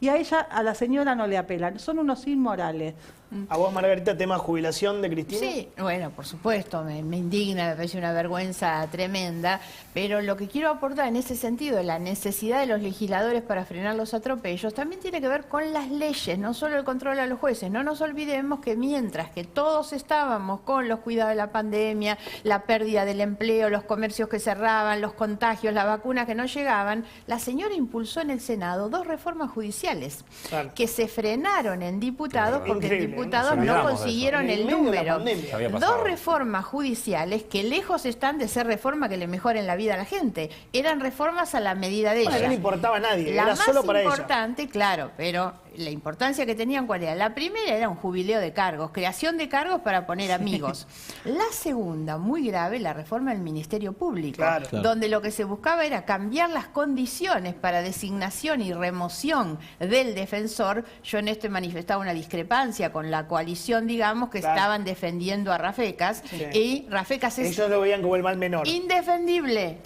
Y a ella, a la señora no le apelan, son unos inmorales. ¿A vos, Margarita, tema jubilación de Cristina? Sí, bueno, por supuesto, me indigna, me parece una vergüenza tremenda, pero lo que quiero aportar en ese sentido, la necesidad de los legisladores para frenar los atropellos, también tiene que ver con las leyes, no solo el control a los jueces. No nos olvidemos que mientras que todos estábamos con los cuidados de la pandemia, la pérdida del empleo, los comercios que cerraban, los contagios, las vacunas que no llegaban, la señora impulsó en el Senado 2 reformas judiciales que se frenaron en diputados porque en diputados no consiguieron el número. 2 reformas judiciales que lejos están de ser reformas que le mejoren la vida a la gente. Eran reformas a la medida de ella. No le importaba a nadie, la era solo para ella. La más importante, claro, pero la importancia que tenían, ¿cuál era? La primera era un jubileo de cargos, creación de cargos para poner amigos. La segunda, muy grave, la reforma del Ministerio Público, donde lo que se buscaba era cambiar las condiciones para designación y remoción del defensor. Yo en esto manifestaba una discrepancia con la coalición, digamos, que estaban defendiendo a Rafecas, y Rafecas es... Ellos lo veían como el mal menor. Indefendible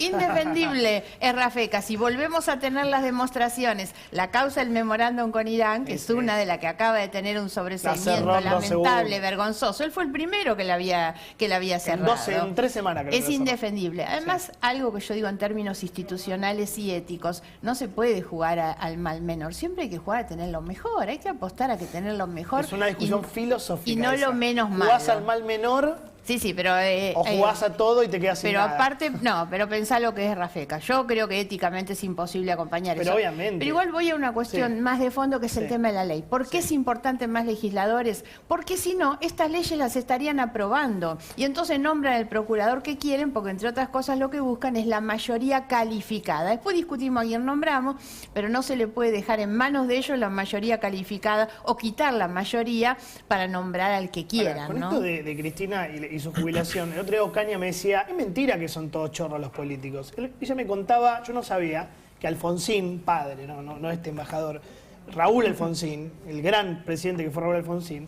es Rafecas. Y volvemos a tener las demostraciones. La causa del memorándum con Irán, que es una de las que acaba de tener un sobreseimiento lamentable, vergonzoso. Él fue el primero que la había cerrado. En 3 semanas. Es indefendible. Además, algo que yo digo en términos institucionales y éticos, no se puede jugar al mal menor. Siempre hay que jugar a tener lo mejor. Hay que apostar a que tener lo mejor. Es una discusión filosófica. Y no lo menos malo. Jugás al mal menor... Sí, pero... o jugás a todo y te quedas sin pero nada. Aparte, no, pero pensá lo que es Rafecas. Yo creo que éticamente es imposible acompañar eso. Obviamente. Pero igual voy a una cuestión más de fondo, que es el tema de la ley. ¿Por qué es importante más legisladores? Porque si no, estas leyes las estarían aprobando. Y entonces nombran al procurador que quieren, porque entre otras cosas lo que buscan es la mayoría calificada. Después discutimos a quién nombramos, pero no se le puede dejar en manos de ellos la mayoría calificada o quitar la mayoría para nombrar al que quieran. Con esto de Cristina y su jubilación, el otro día Ocaña me decía, es mentira que son todos chorros los políticos. Ella me contaba, yo no sabía, que Alfonsín, padre, no este embajador, Raúl Alfonsín, el gran presidente que fue Raúl Alfonsín,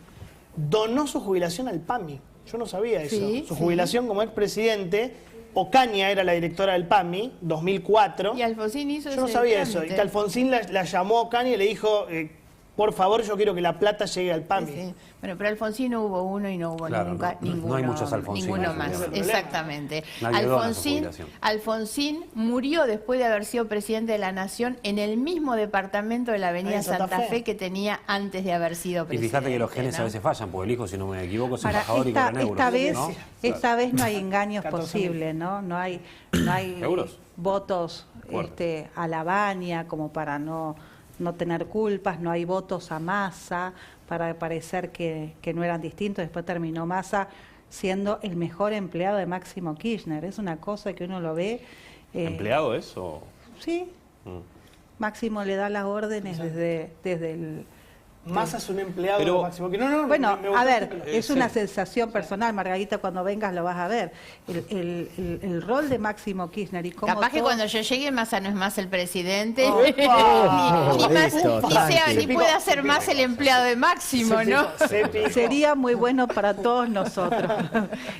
donó su jubilación al PAMI. Yo no sabía eso. Su jubilación como expresidente, Ocaña era la directora del PAMI, 2004. Y Alfonsín hizo Yo no sabía eso. Y que Alfonsín la llamó a Ocaña y le dijo... por favor, yo quiero que la plata llegue al PAMI. Bueno, pero Alfonsín no hubo uno y no hubo nunca ninguno. No hay muchos Alfonsín. Ninguno más, exactamente. Alfonsín murió después de haber sido presidente de la Nación en el mismo departamento de la avenida Santa Fe que tenía antes de haber sido presidente. Y fíjate que los genes a veces fallan, porque el hijo, si no me equivoco, es embajador y cobra euros. Esta vez no hay engaños posibles, ¿no? No hay votos a la baña como para no tener culpas, no hay votos a Massa para parecer que no eran distintos. Después terminó Massa siendo el mejor empleado de Máximo Kirchner. Es una cosa que uno lo ve... ¿Empleado es o...? Sí. Máximo le da las órdenes desde el... Massa es un empleado de Máximo. Bueno, a ver, es una sensación personal, Margarita, cuando vengas lo vas a ver. El rol de Máximo Kirchner y cómo... Capaz que cuando yo llegue Massa no es más el presidente, ni pueda ser más el empleado de Máximo, ¿no? Sería muy bueno para todos nosotros.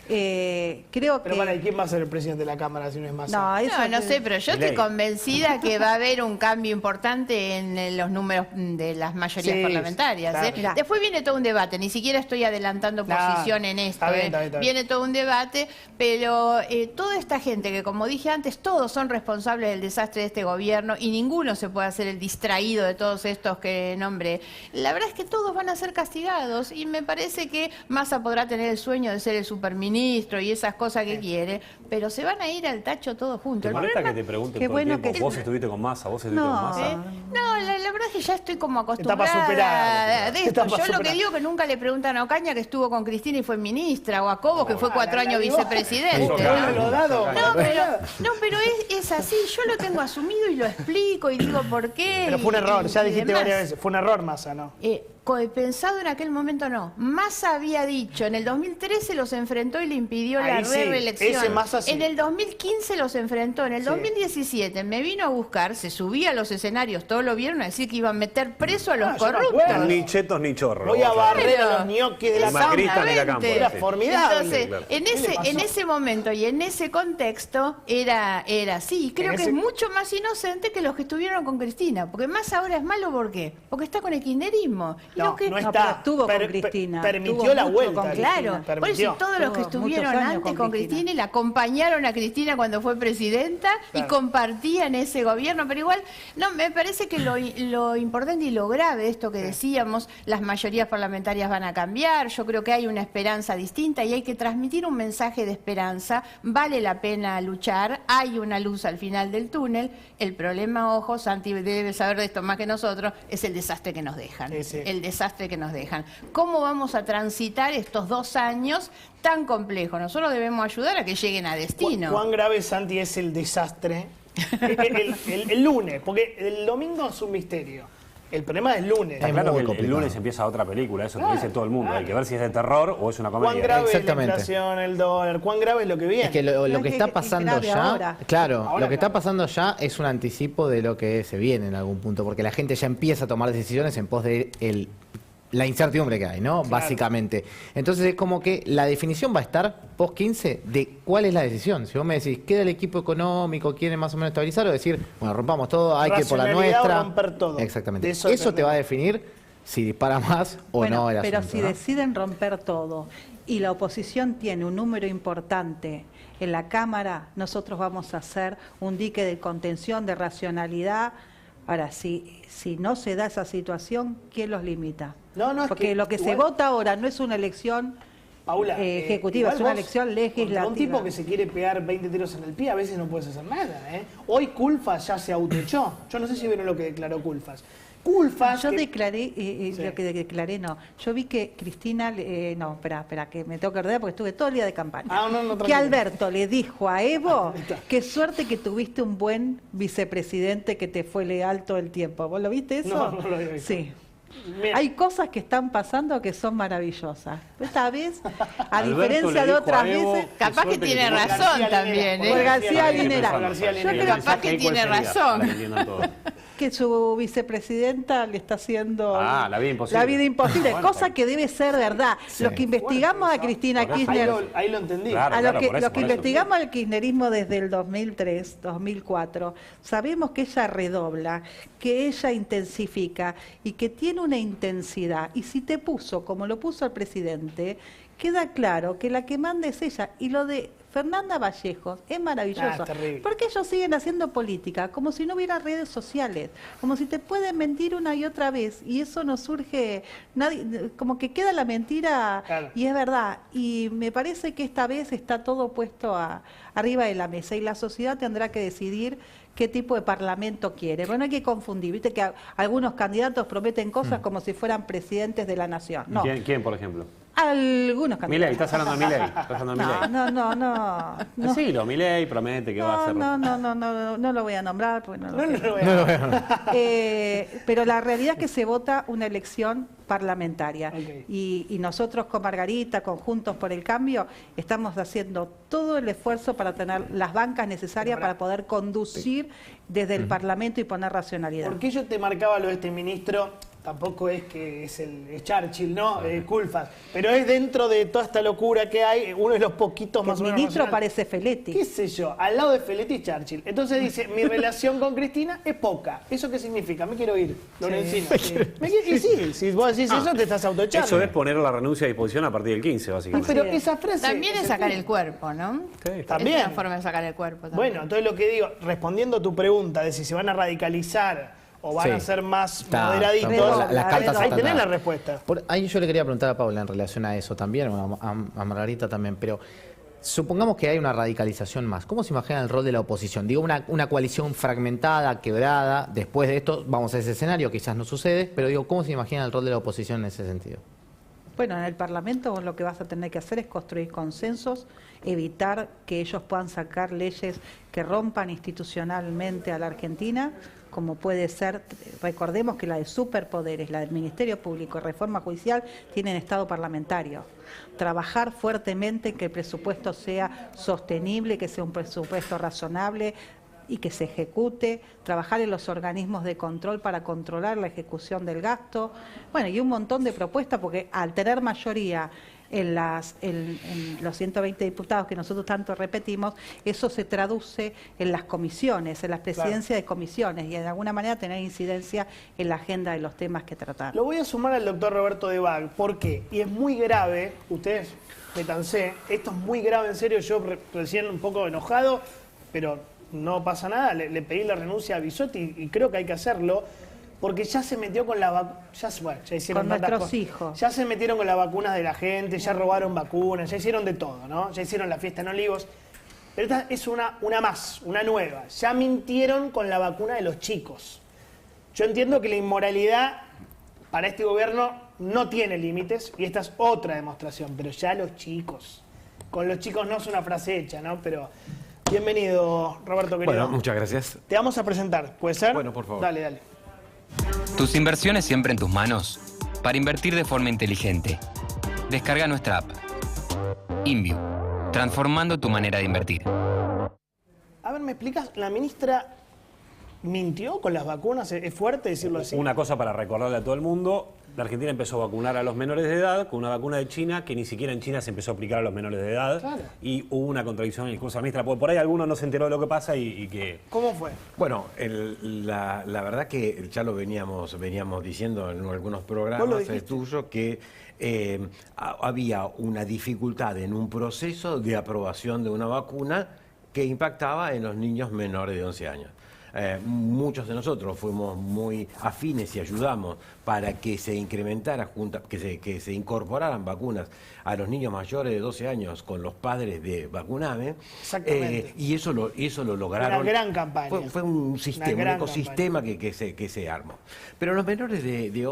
Creo pero que... ¿y quién va a ser el presidente de la Cámara si no es Massa? No sé, pero yo estoy convencida que va a haber un cambio importante en los números de las mayorías parlamentarias. Claro. Después viene todo un debate, ni siquiera estoy adelantando posición en esto. Está bien. Viene todo un debate, pero toda esta gente que, como dije antes, todos son responsables del desastre de este gobierno y ninguno se puede hacer el distraído de todos estos que nombré. La verdad es que todos van a ser castigados y me parece que Massa podrá tener el sueño de ser el superministro y esas cosas que quiere, pero se van a ir al tacho todos juntos. ¿Te molesta que te pregunten todo el tiempo? ¿Vos estuviste con Massa? ¿Vos estuviste con Massa? No, la verdad es que ya estoy como acostumbrada. Está para superar. De esto. Yo lo que digo que nunca le preguntan a Ocaña, que estuvo con Cristina y fue ministra, o a Cobos, que fue 4 años vicepresidente. Pero es así, yo lo tengo asumido y lo explico y digo por qué. Pero fue un error, ya dijiste varias veces, fue un error Massa, ¿no? pensado en aquel momento no. Massa había dicho, en el 2013 los enfrentó y le impidió la reelección. Ese Massa sí. En el 2015 los enfrentó, en el 2017 me vino a buscar, se subía a los escenarios, todos lo vieron a decir que iban a meter preso a los corruptos. Ni chetos ni chorros. Voy a barrer a los ñoquis de la Macrista ni la Campo. Era formidable. Entonces, Claro. en ese momento y en ese contexto era así. Creo que es mucho más inocente que los que estuvieron con Cristina. Porque más ahora es malo, ¿por qué? Porque está con el kirchnerismo. Y No, los que, no está. pero estuvo con Cristina. Permitió Tuvo la mucho vuelta. con Claro, por eso todos los que Tuvo estuvieron muchos años antes con con Cristina Cristina y la acompañaron a Cristina cuando fue presidenta y compartían ese gobierno, pero igual, no, me parece que lo importante y lo grave de esto que decíamos, las mayorías parlamentarias van a cambiar, yo creo que hay una esperanza distinta y hay que transmitir un mensaje de esperanza, vale la pena luchar, hay una luz al final del túnel, el problema, ojo, Santi debe saber de esto más que nosotros, es el desastre que nos dejan, el desastre que nos dejan. ¿Cómo vamos a transitar estos 2 años tan complejos? Nosotros debemos ayudar a que lleguen a destino. ¿Cuán grave, Santi, es el desastre? el lunes, porque el domingo es un misterio. El problema es el lunes. Está claro que el lunes empieza otra película, eso te dice todo el mundo. Hay que ver si es de terror o es una comedia. ¿Cuán grave es la inflación, el dólar? ¿Cuán grave es lo que viene? Es que lo que está pasando ya, ahora. claro, Ahora lo que está pasando ya es un anticipo de lo que se viene en algún punto, porque la gente ya empieza a tomar decisiones en pos de la incertidumbre que hay, ¿no? Claro. Básicamente. Entonces es como que la definición va a estar post 15 de cuál es la decisión. Si vos me decís, queda el equipo económico, quiere más o menos estabilizar, o decir, bueno, rompamos todo, hay que ir por la nuestra. Romper todo. Exactamente. Eso te va a definir si dispara más o no el pero asunto, si ¿no? deciden romper todo y la oposición tiene un número importante en la Cámara, nosotros vamos a hacer un dique de contención, de racionalidad. Ahora, si no se da esa situación, ¿quién los limita? Porque lo que se vota ahora no es una elección Paula, ejecutiva, es una elección legislativa. Un tipo que se quiere pegar 20 tiros en el pie, a veces no puedes hacer nada. Hoy Culfas ya se autoechó. Yo no sé si vieron lo que declaró Culfas. Yo declaré, lo que declaré no. Yo vi que Cristina, no, espera, que me tengo que ordenar porque estuve todo el día de campaña. Que Alberto le dijo a Evo, qué suerte que tuviste un buen vicepresidente que te fue leal todo el tiempo. ¿Vos lo viste eso? No lo vi. Sí. Mira. Hay cosas que están pasando que son maravillosas. Esta vez, a diferencia de otras veces, capaz que tiene razón también. Por García Linera. Yo creo que capaz que tiene razón. Que su vicepresidenta le está haciendo la vida imposible. Bueno, cosa que debe ser verdad. Los que investigamos a Cristina Kirchner, ahí lo entendí. Los que investigamos al kirchnerismo desde el 2003, 2004, sabemos que ella redobla, que ella intensifica y que tiene una intensidad. Y si te puso como lo puso el presidente, queda claro que la que manda es ella. Y lo de Fernanda Vallejos es maravilloso, porque ellos siguen haciendo política como si no hubiera redes sociales, como si te pueden mentir una y otra vez y eso no surge, como que queda la mentira y es verdad. Y me parece que esta vez está todo puesto arriba de la mesa y la sociedad tendrá que decidir qué tipo de parlamento quiere. Bueno, no hay que confundir, viste que algunos candidatos prometen cosas como si fueran presidentes de la nación. No. ¿Quién, por ejemplo? Algunos candidatos. Milei, ¿estás hablando de Milei? No. Decilo, Milei promete que va a hacer. No lo voy a nombrar, porque no lo voy a nombrar. Pero la realidad es que se vota una elección parlamentaria. Y nosotros con Margarita, con Juntos por el Cambio, estamos haciendo todo el esfuerzo para tener las bancas necesarias para poder conducir desde el Parlamento y poner racionalidad. ¿Por qué yo te marcaba lo de este ministro? Tampoco es que es el Churchill, ¿no? Culfas. Pero es dentro de toda esta locura que hay, uno de los poquitos más o menos. El ministro parece Feletti. ¿Qué sé yo? Al lado de Feletti y Churchill. Entonces dice, mi relación con Cristina es poca. ¿Eso qué significa? Me quiero ir, Lorenzino. Y sí, si vos decís eso, te estás autoechando. Eso es poner la renuncia a disposición a partir del 15, básicamente. Pero esa frase... También es sacar el cuerpo, ¿no? También. Es una forma de sacar el cuerpo también. Bueno, entonces lo que digo, respondiendo a tu pregunta de si se van a radicalizar o van a ser más moderaditos, ahí tenés la respuesta. Ahí yo le quería preguntar a Paula en relación a eso también, a Margarita también, pero supongamos que hay una radicalización más. ¿Cómo se imagina el rol de la oposición? Digo, una coalición fragmentada, quebrada, después de esto vamos a ese escenario, quizás no sucede, pero digo, ¿cómo se imagina el rol de la oposición en ese sentido? Bueno, en el Parlamento lo que vas a tener que hacer es construir consensos, evitar que ellos puedan sacar leyes que rompan institucionalmente a la Argentina, como puede ser, recordemos que la de superpoderes, la del Ministerio Público, reforma judicial, tienen estado parlamentario. Trabajar fuertemente en que el presupuesto sea sostenible, que sea un presupuesto razonable y que se ejecute, trabajar en los organismos de control para controlar la ejecución del gasto, bueno, y un montón de propuestas, porque al tener mayoría en los 120 diputados que nosotros tanto repetimos, eso se traduce en las comisiones, en las presidencias de comisiones, y de alguna manera tener incidencia en la agenda de los temas que tratar. Lo voy a sumar al doctor Roberto de Bag. ¿Por qué? Y es muy grave, ustedes métanse, esto es muy grave, en serio, yo recién un poco enojado, pero no pasa nada, le pedí la renuncia a Bisotti y creo que hay que hacerlo. Porque ya se metió con la vacuna, ya hicieron con nuestros hijos. Ya se metieron con las vacunas de la gente, ya robaron vacunas, ya hicieron de todo, ¿no? Ya hicieron la fiesta en Olivos. Pero esta es una más, una nueva. Ya mintieron con la vacuna de los chicos. Yo entiendo que la inmoralidad para este gobierno no tiene límites y esta es otra demostración, pero ya los chicos. Con los chicos no es una frase hecha, ¿no? Pero bienvenido, Roberto, querido. Bueno, muchas gracias. Te vamos a presentar, ¿puede ser? Bueno, por favor. Dale, dale. Tus inversiones siempre en tus manos para invertir de forma inteligente. Descarga nuestra app. InView, transformando tu manera de invertir. A ver, ¿me explicas? La ministra mintió con las vacunas, ¿es fuerte decirlo así? Una cosa para recordarle a todo el mundo, la Argentina empezó a vacunar a los menores de edad con una vacuna de China que ni siquiera en China se empezó a aplicar a los menores de edad. Claro. Y hubo una contradicción en el discurso de la ministra, porque por ahí alguno no se enteró de lo que pasa y que... ¿Cómo fue? Bueno, la verdad que ya lo veníamos diciendo en algunos programas tuyos que había una dificultad en un proceso de aprobación de una vacuna que impactaba en los niños menores de 11 años. Muchos de nosotros fuimos muy afines y ayudamos para que se incrementara, que se incorporaran vacunas a los niños mayores de 12 años con los padres de Vacuname. Exactamente. Y eso lo lograron. Una gran campaña. Fue un sistema, un ecosistema que se armó. Pero los menores de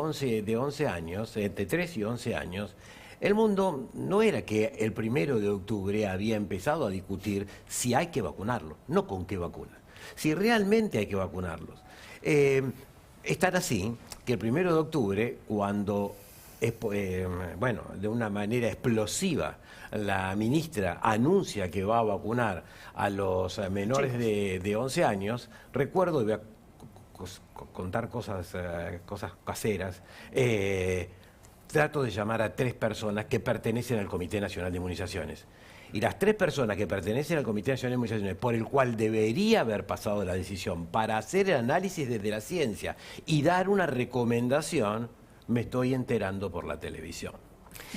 11 años, entre 3 y 11 años, el mundo no era que el 1 de octubre había empezado a discutir si hay que vacunarlo, no con qué vacuna. Si realmente hay que vacunarlos. Es tan así que el 1 de octubre, cuando, de una manera explosiva, la ministra anuncia que va a vacunar a los menores de 11 años, recuerdo, y voy a contar cosas caseras, trato de llamar a 3 personas que pertenecen al Comité Nacional de Inmunizaciones. Y las 3 personas que pertenecen al Comité Nacional de Inmunizaciones, por el cual debería haber pasado la decisión para hacer el análisis desde la ciencia y dar una recomendación, me estoy enterando por la televisión.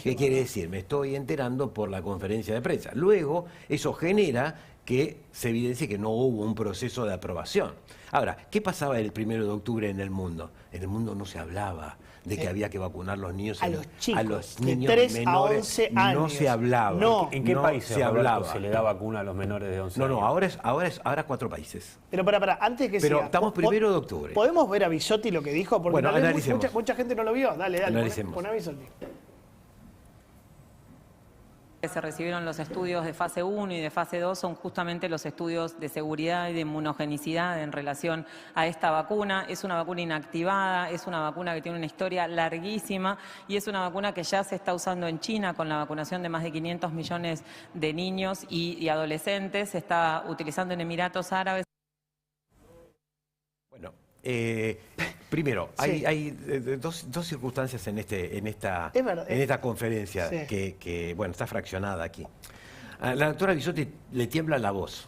¿Qué quiere decir? Me estoy enterando por la conferencia de prensa. Luego, eso genera que se evidencie que no hubo un proceso de aprobación. Ahora, ¿qué pasaba el 1 de octubre en el mundo? En el mundo no se hablaba de que había que vacunar a los niños, a los chicos, a los niños de 3 menores, a 11 años. No se hablaba. No. ¿En qué países se hablaba? Se le da vacuna a los menores de 11 años? No, ahora 4 países. Pero antes que Pero siga, estamos 1 de octubre. ¿Podemos ver a Bisotti lo que dijo? Porque bueno, analicemos. Mucha gente no lo vio. Dale, Analicemos. Pon a Bisotti. Se recibieron los estudios de fase 1 y de fase 2 son justamente los estudios de seguridad y de inmunogenicidad en relación a esta vacuna. Es una vacuna inactivada, es una vacuna que tiene una historia larguísima y es una vacuna que ya se está usando en China con la vacunación de más de 500 millones de niños y adolescentes. Se está utilizando en Emiratos Árabes. Bueno, primero, sí. hay dos circunstancias en esta conferencia que está fraccionada aquí. A la doctora Bisotti le tiembla la voz.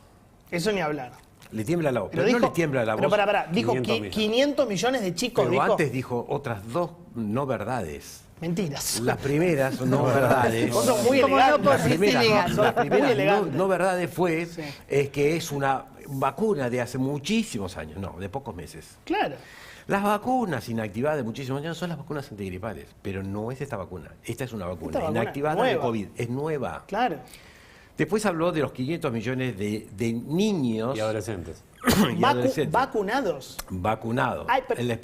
Eso ni hablar. Le tiembla la voz, pero no le tiembla la voz. Pero dijo 500 millones de chicos. Pero antes dijo otras 2 no verdades. Mentiras. Las primeras no verdades. Son muy elegantes. La primera no verdades fue es que es una vacuna de hace muchísimos años, no, de pocos meses. Claro. Las vacunas inactivadas de muchísimos años son las vacunas antigripales, pero no es esta vacuna. Esta es una vacuna inactivada de COVID, es nueva. Claro. Después habló de los 500 millones de niños y adolescentes. Vacunados. Ay,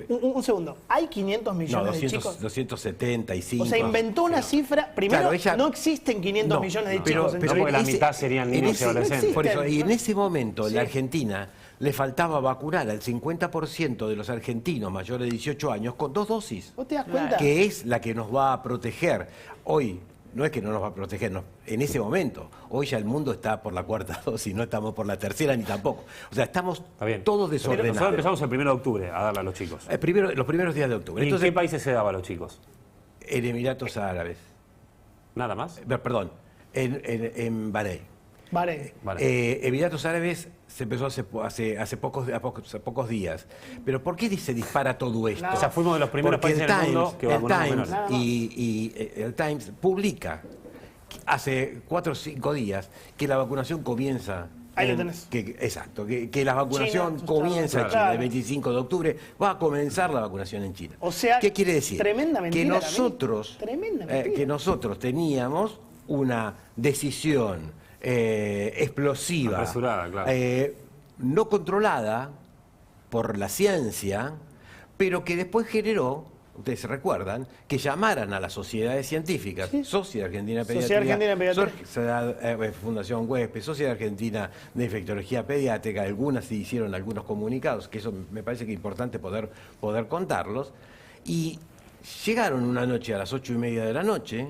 un segundo. ¿Hay 500 millones de chicos? 275. O sea, inventó una cifra. Primero, no existen 500 millones de chicos. Pero porque la mitad serían niños y adolescentes. Por eso, y en ese momento la Argentina le faltaba vacunar al 50% de los argentinos mayores de 18 años con 2 dosis. ¿Vos te das cuenta? Que es la que nos va a proteger. Hoy, no es que no nos va a proteger, no, en ese momento. Hoy ya el mundo está por la 4ª dosis, no estamos por la 3ª ni tampoco. O sea, estamos todos desordenados. Nosotros empezamos el 1 de octubre a darle a los chicos. Los primeros días de octubre. ¿Y en qué países se daba a los chicos? En Emiratos Árabes. ¿Nada más? Perdón, en Bahrein. Emiratos Árabes se empezó hace pocos días. Pero ¿por qué se dispara todo esto? O sea, fuimos de los primeros países del mundo que vacunamos menores. Y el Times publica hace 4 o 5 días que la vacunación comienza. Ahí lo tenés. Exacto, que la vacunación comienza en China el 25 de octubre. Va a comenzar la vacunación en China. O sea, ¿qué quiere decir? Tremenda mentira, Que nosotros teníamos una decisión explosiva, apresurada, claro, no controlada por la ciencia, pero que después generó, ustedes se recuerdan, que llamaran a las sociedades científicas, Sociedad Argentina de Pediatría, Fundación Huésped, Sociedad Argentina de Infectología Pediátrica, algunas sí hicieron algunos comunicados, que eso me parece que es importante poder contarlos, y llegaron una noche a las 8:30 de la noche,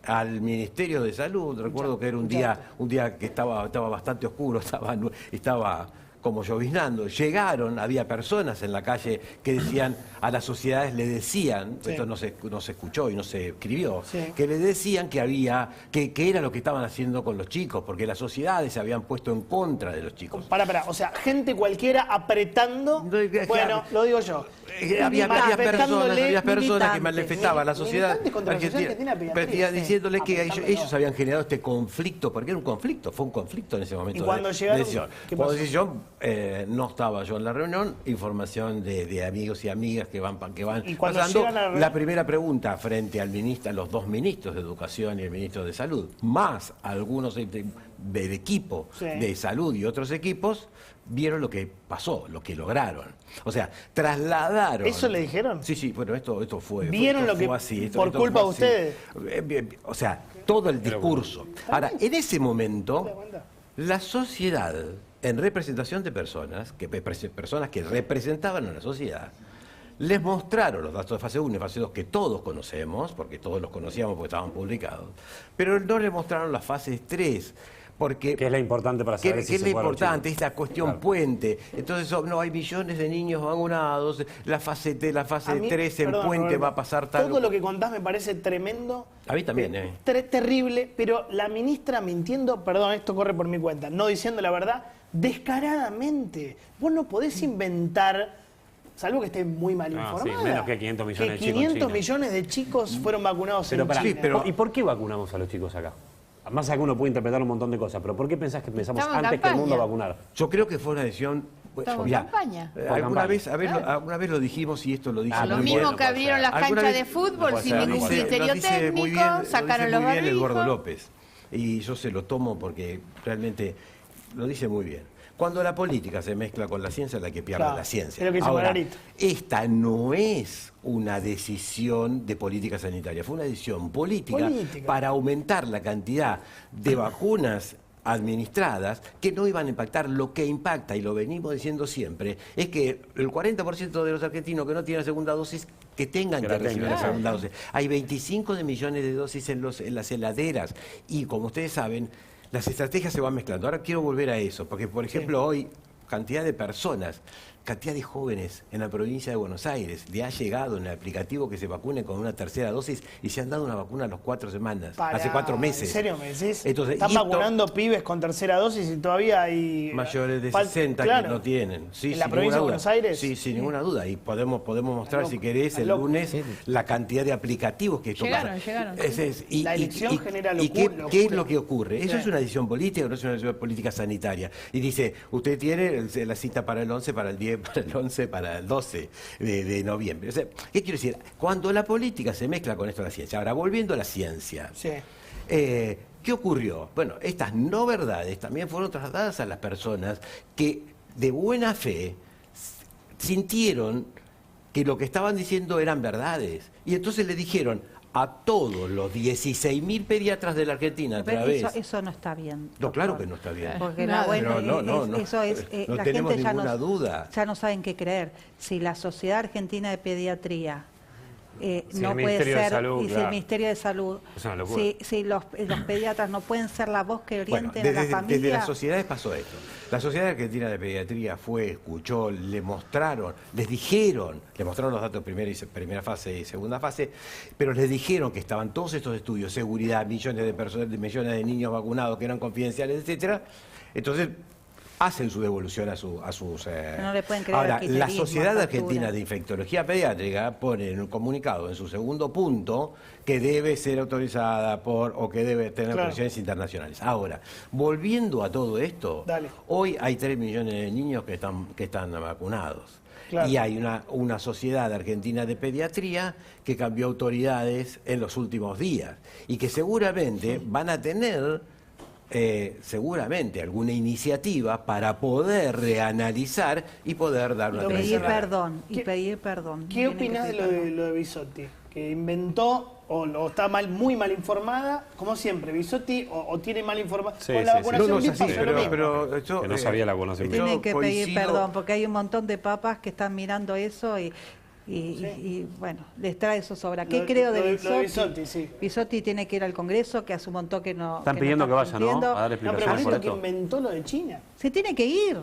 al Ministerio de Salud. Recuerdo que era un día que estaba bastante oscuro, estaba como lloviznando. Llegaron, había personas en la calle que decían, a las sociedades le decían, esto no se escuchó y no se escribió, que le decían que era lo que estaban haciendo con los chicos, porque las sociedades se habían puesto en contra de los chicos. O sea, gente cualquiera apretando, bueno, lo digo yo. Había personas que manifestaban a la sociedad argentina diciéndole que ellos habían generado este conflicto, porque era un conflicto, fue un conflicto en ese momento. ¿Y cuando llegaron? Cuando decisión, no estaba yo en la reunión, información de amigos y amigas que van pasando. La primera pregunta frente a los 2 ministros de Educación y el ministro de Salud, más algunos del equipo de salud y otros equipos, vieron lo que pasó, lo que lograron. O sea, trasladaron. ¿Eso le dijeron? Sí, bueno, esto fue. ¿Vieron lo que así, por culpa de ustedes? O sea, todo el discurso. Ahora, en ese momento, la sociedad, en representación de personas que representaban a la sociedad, les mostraron los datos de fase 1 y fase 2 que todos conocemos, porque todos los conocíamos porque estaban publicados, pero no les mostraron las fases 3. Porque, ¿qué es la importante para saber si es la importante? Esta cuestión puente. Entonces, no, hay millones de niños vacunados, la fase 3 en puente va a pasar tal. Todo lo que contás me parece tremendo. A mí también, terrible, pero la ministra mintiendo, perdón, esto corre por mi cuenta, no diciendo la verdad, descaradamente. Vos no podés inventar, salvo que esté muy mal informada. Sí, menos que 500 millones de chicos. 500 millones de chicos fueron vacunados en China. ¿Y por qué vacunamos a los chicos acá? Más allá que uno puede interpretar un montón de cosas, pero ¿por qué pensás que empezamos antes que el mundo a vacunar? Yo creo que fue una decisión. Estamos en campaña. Alguna vez lo dijimos y esto lo dije. Lo mismo que abrieron las canchas de fútbol sin ningún criterio técnico, sacaron los barbijos. El Gordo López. Y yo se lo tomo porque realmente lo dice muy bien. Cuando la política se mezcla con la ciencia, es la que pierde la ciencia. Ahora, esta no es una decisión de política sanitaria, fue una decisión política para aumentar la cantidad de vacunas administradas que no iban a impactar. Lo que impacta, y lo venimos diciendo siempre, es que el 40% de los argentinos que no tienen la segunda dosis, que tengan que recibir la segunda dosis. Hay 25 millones de dosis en las heladeras y, como ustedes saben, las estrategias se van mezclando. Ahora quiero volver a eso, porque, por ejemplo, hoy, cantidad de personas, cantidad de jóvenes en la provincia de Buenos Aires, le ha llegado en el aplicativo que se vacunen con una 3ª dosis y se han dado una vacuna a las 4 semanas, hace 4 meses. ¿En serio me decís? Entonces, están vacunando pibes con 3ª dosis y todavía hay... mayores de 60 que no tienen. Sí, ¿en la provincia de Buenos Aires? Sí, sin ninguna duda. Y podemos mostrar, si querés, el lunes, la cantidad de aplicativos que esto pasa. Llegaron. La elección genera locura. ¿Qué es lo que ocurre? ¿Eso es una decisión política o no es una decisión política sanitaria? Y dice, usted tiene la cita para el 11, para el 10, para el 11, para el 12 de noviembre. O sea, ¿qué quiero decir? Cuando la política se mezcla con esto de la ciencia. Ahora, volviendo a la ciencia. ¿Qué ocurrió? Bueno, estas no verdades también fueron trasladadas a las personas que de buena fe sintieron que lo que estaban diciendo eran verdades. Y entonces le dijeron a todos los 16.000 pediatras de la Argentina a través... Eso no está bien. No, claro que no está bien. Porque eso es, no la tenemos gente ninguna duda. Ya no saben qué creer. Si la Sociedad Argentina de Pediatría no puede Ministerio de ser, Salud, y si claro. el Ministerio de Salud, Es una locura. si los pediatras no pueden ser la voz que orienten a la Desde familia... las sociedades pasó esto. La Sociedad Argentina de Pediatría escuchó, le mostraron los datos de primera fase y segunda fase, pero les dijeron que estaban todos estos estudios, seguridad, millones de personas, millones de niños vacunados que eran confidenciales, etcétera. Entonces hacen su devolución a sus... No le pueden creer Ahora, al la kirchnerismo, Sociedad a Argentina factura. de Infectología Pediátrica pone en un comunicado, en su segundo punto, que debe ser autorizada o que debe tener autorizaciones internacionales. Ahora, volviendo a todo esto, hoy hay 3 millones de niños que están vacunados. Claro. Y hay una Sociedad Argentina de Pediatría que cambió autoridades en los últimos días y que seguramente van a tener alguna iniciativa para poder reanalizar y poder dar una pedir perdón. ¿Qué opinás de lo de Bisotti? Que inventó o está muy mal informada, como siempre, Bisotti o tiene mal informada. Con la vacunación que no sabía la vacunación. Tienen que pedir perdón porque hay un montón de papas que están mirando eso y bueno, les trae eso sobra. ¿Qué creo de Bisotti? Bisotti tiene que ir al Congreso, que hace un montón que no... Están pidiendo que vaya, ¿no? A dar explicaciones por esto. Que inventó lo de China. Se tiene que ir.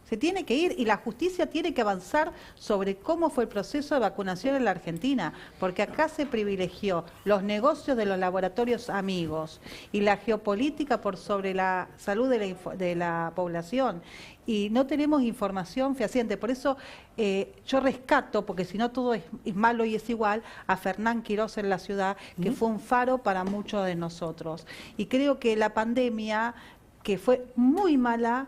Se tiene que ir y la justicia tiene que avanzar sobre cómo fue el proceso de vacunación en la Argentina, porque acá se privilegió los negocios de los laboratorios amigos y la geopolítica por sobre la salud de la población. Y no tenemos información fehaciente. Por eso yo rescato, porque si no todo es malo y es igual, a Fernán Quirós en la ciudad, que fue un faro para muchos de nosotros. Y creo que la pandemia, que fue muy mala,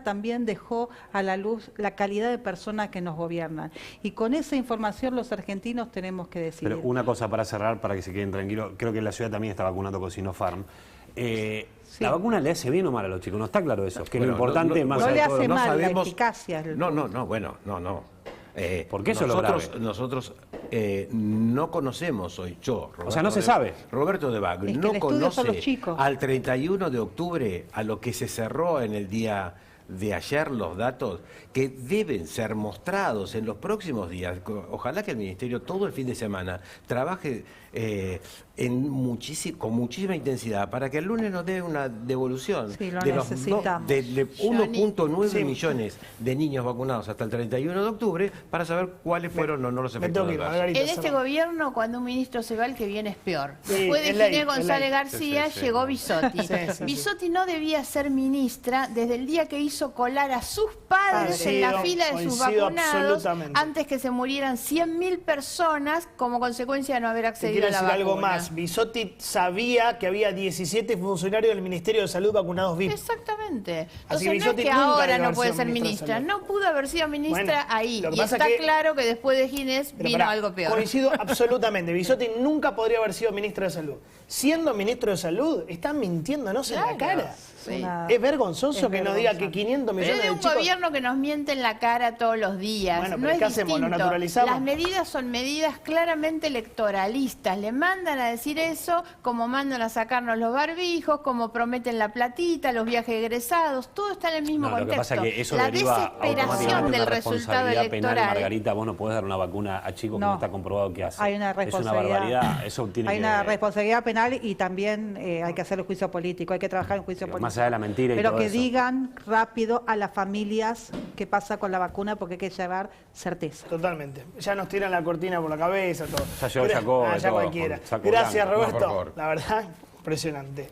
también dejó a la luz la calidad de personas que nos gobiernan. Y con esa información los argentinos tenemos que decidir. Pero una cosa para cerrar, para que se queden tranquilos, creo que la ciudad también está vacunando con Sinopharm. ¿La vacuna le hace bien o mal a los chicos? No está claro eso. Que lo importante más no le de todo, hace no mal sabemos... la eficacia. Porque eso es lo grave. Nosotros no conocemos hoy, Roberto, o sea, no se sabe. Roberto de Bag no conoce al 31 de octubre, a lo que se cerró en el día de ayer, los datos que deben ser mostrados en los próximos días. Ojalá que el Ministerio todo el fin de semana trabaje con muchísima intensidad para que el lunes nos dé una devolución de los 1.9 millones de niños vacunados hasta el 31 de octubre para saber cuáles fueron o no los efectos. En este gobierno, cuando un ministro se va, el que viene es peor. Después de Ginés González García llegó Bisotti. Bisotti no debía ser ministra desde el día que hizo colar a sus padres en la fila de sus vacunados antes que se murieran 100.000 personas como consecuencia de no haber accedido a la vacuna. Algo más. Bisotti sabía que había 17 funcionarios del Ministerio de Salud vacunados VIP. Exactamente. Así Entonces no es que ahora no puede ser ministra. No pudo haber sido ministra ahí. Y está claro que después de Ginés vino algo peor. Coincido absolutamente. Bisotti nunca podría haber sido ministra de Salud. Siendo ministro de Salud, están mintiéndonos en la cara. Es vergonzoso que nos diga que 500 millones de chicos... Pero es un gobierno que nos miente en la cara todos los días. Bueno, no es ¿qué hacemos? ¿Lo naturalizamos? Las medidas son medidas claramente electoralistas. Le mandan a decir eso, como mandan a sacarnos los barbijos, como prometen la platita, los viajes egresados. Todo está en el mismo contexto. Lo que pasa es que eso la deriva desesperación del resultado electoral. Penal, Margarita, vos no podés dar una vacuna a chicos que no está comprobado que hace. Hay una responsabilidad. Es una barbaridad. Eso tiene una responsabilidad penal y también hay que hacer el juicio político, hay que trabajar en juicio político. Más allá de la mentira y pero todo que eso. digan rápido a las familias qué pasa con la vacuna porque hay que llevar certeza. Totalmente. Ya nos tiran la cortina por la cabeza, todo. Ya cualquiera. Gracias, Roberto. La verdad, impresionante.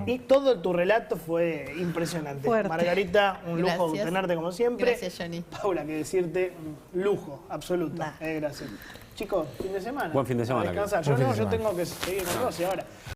Y todo tu relato fue impresionante. Fuerte. Margarita, un lujo tenerte como siempre. Gracias, Johnny. Paula, que decirte, un lujo absoluto. Gracias. Chicos, fin de semana. Buen fin de semana. Yo tengo que seguir con Rosy ahora.